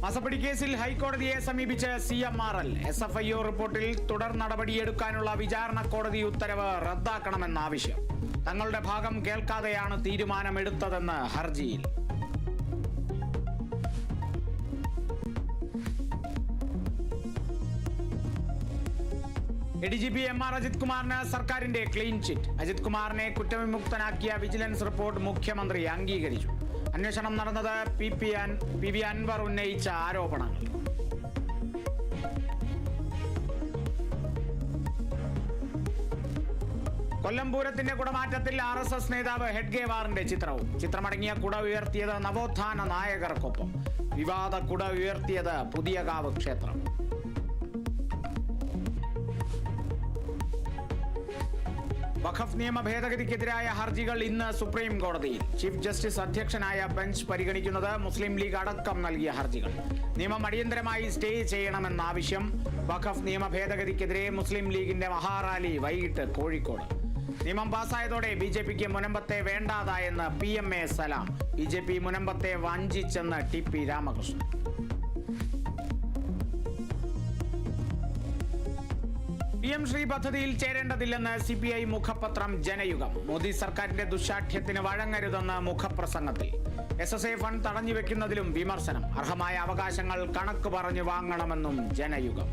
മാസപ്പടി കേസിൽ ഹൈക്കോടതിയെ സമീപിച്ച് CMRL. SFIO റിപ്പോർട്ടിൽ തുടർ നടപടിയെടുക്കാനുള്ള വിചാരണ കോടതി ഉത്തരവ് റദ്ദാക്കണമെന്ന ആവശ്യം. തങ്ങളുടെ ഭാഗം കേൾക്കാതെയാണ് തീരുമാനമെടുത്തതെന്ന് ഹർജിയിൽ. ADGP MR അജിത് കുമാറിന് സർക്കാരിന്റെ ക്ലീൻ ചിറ്റ്. അജിത് കുമാറിനെ കുറ്റവിമുക്തനാക്കിയ വിജിലൻസ് റിപ്പോർട്ട് മുഖ്യമന്ത്രി അംഗീകരിച്ചു. അന്വേഷണം നടന്നത് PV അൻവർ ഉന്നയിച്ച ആരോപണങ്ങൾ. കൊല്ലം പൂരത്തിന്റെ കുടമാറ്റത്തിൽ RSS നേതാവ് ഹെഡ്ഗേവാറിന്റെ ചിത്രവും. ചിത്രമടങ്ങിയ കുട ഉയർത്തിയത് നവോത്ഥാന നായകർക്കൊപ്പം. വിവാദ കുട ഉയർത്തിയത് പുതിയകാവ് ക്ഷേത്രം. വഖഫ് നിയമ ഭേദഗതിക്കെതിരായ ഹർജികൾ ഇന്ന് സുപ്രീം കോടതിയിൽ. ചീഫ് ജസ്റ്റിസ് അധ്യക്ഷനായ ബെഞ്ച് പരിഗണിക്കുന്നത് മുസ്ലിം ലീഗ് അടക്കം നൽകിയ ഹർജികൾ. നിയമം അടിയന്തരമായി സ്റ്റേ ചെയ്യണമെന്ന ആവശ്യം. വഖഫ് നിയമ ഭേദഗതിക്കെതിരെ മുസ്ലിം ലീഗിന്റെ മഹാറാലി വൈകിട്ട് കോഴിക്കോട്. നിയമം പാസ്സായതോടെ BJPക്ക് മുനമ്പത്തെ വേണ്ടാതായെന്ന് PMA സലാം. BJP മുനമ്പത്തെ വഞ്ചിച്ചെന്ന് TP Ramakrishnan. PM Shri പദ്ധതിയിൽ ചേരേണ്ടതില്ലെന്ന് CPI മുഖപത്രം ജനയുഗം. മോദി സർക്കാരിന്റെ ദുശാഠ്യത്തിന് വഴങ്ങരുതെന്ന് മുഖപ്രസംഗത്തിൽ. SSA ഫണ്ട് തടഞ്ഞുവെക്കുന്നതിലും വിമർശനം. അർഹമായ അവകാശങ്ങൾ കണക്ക് പറഞ്ഞു വാങ്ങണമെന്നും ജനയുഗം.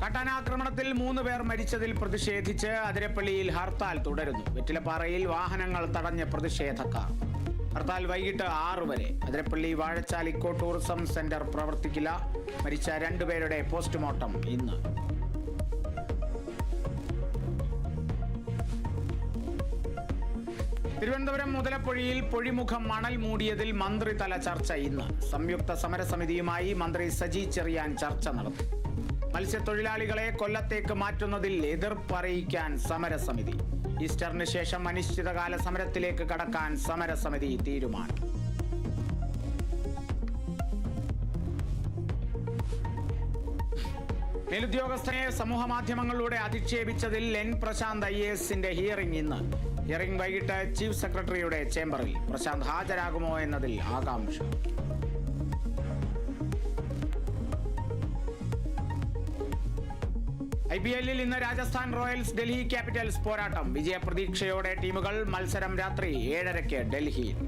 കട്ടാനാക്രമണത്തിൽ 3 പേർ മരിച്ചതിൽ പ്രതിഷേധിച്ച് അതിരപ്പള്ളിയിൽ ഹർത്താൽ തുടരുന്നു. വെറ്റിലപ്പാറയിൽ വാഹനങ്ങൾ തടഞ്ഞ പ്രതിഷേധക്കാർ. ഹർത്താൽ വൈകിട്ട് 6 വരെ. Athirappilly Vazhachal eco tourism centre പ്രവർത്തിക്കില്ല. മരിച്ച 2 പേരുടെ പോസ്റ്റ്മോർട്ടം ഇന്ന്. തിരുവനന്തപുരം മുതലപ്പൊഴിയിൽ പൊഴിമുഖം മണൽ മൂടിയതിൽ മന്ത്രിതല ചർച്ച ഇന്ന്. സംയുക്ത സമരസമിതിയുമായി മന്ത്രി സജി ചെറിയാൻ ചർച്ച നടത്തും. മത്സ്യത്തൊഴിലാളികളെ കൊല്ലത്തേക്ക് മാറ്റുന്നതിൽ എതിർപ്പറിയിക്കാൻ സമരസമിതി. ഈസ്റ്ററിന് ശേഷം അനിശ്ചിതകാല സമരത്തിലേക്ക് കടക്കാൻ സമരസമിതി തീരുമാനം. മേലുദ്യോഗസ്ഥനെ സമൂഹമാധ്യമങ്ങളിലൂടെ അധിക്ഷേപിച്ചതിൽ N പ്രശാന്ത് IASന്റെ ഹിയറിംഗ് ഇന്ന്. ഹിയറിംഗ് വൈകിട്ട് ചീഫ് സെക്രട്ടറിയുടെ ചേംബറിൽ. പ്രശാന്ത് ഹാജരാകുമോ എന്നതിൽ ആകാംക്ഷ. IPLൽ ഇന്ന് രാജസ്ഥാൻ റോയൽസ് ഡൽഹി ക്യാപിറ്റൽസ് പോരാട്ടം. വിജയപ്രതീക്ഷയോടെ ടീമുകൾ. മത്സരം രാത്രി 7:30 ഡൽഹിയിൽ.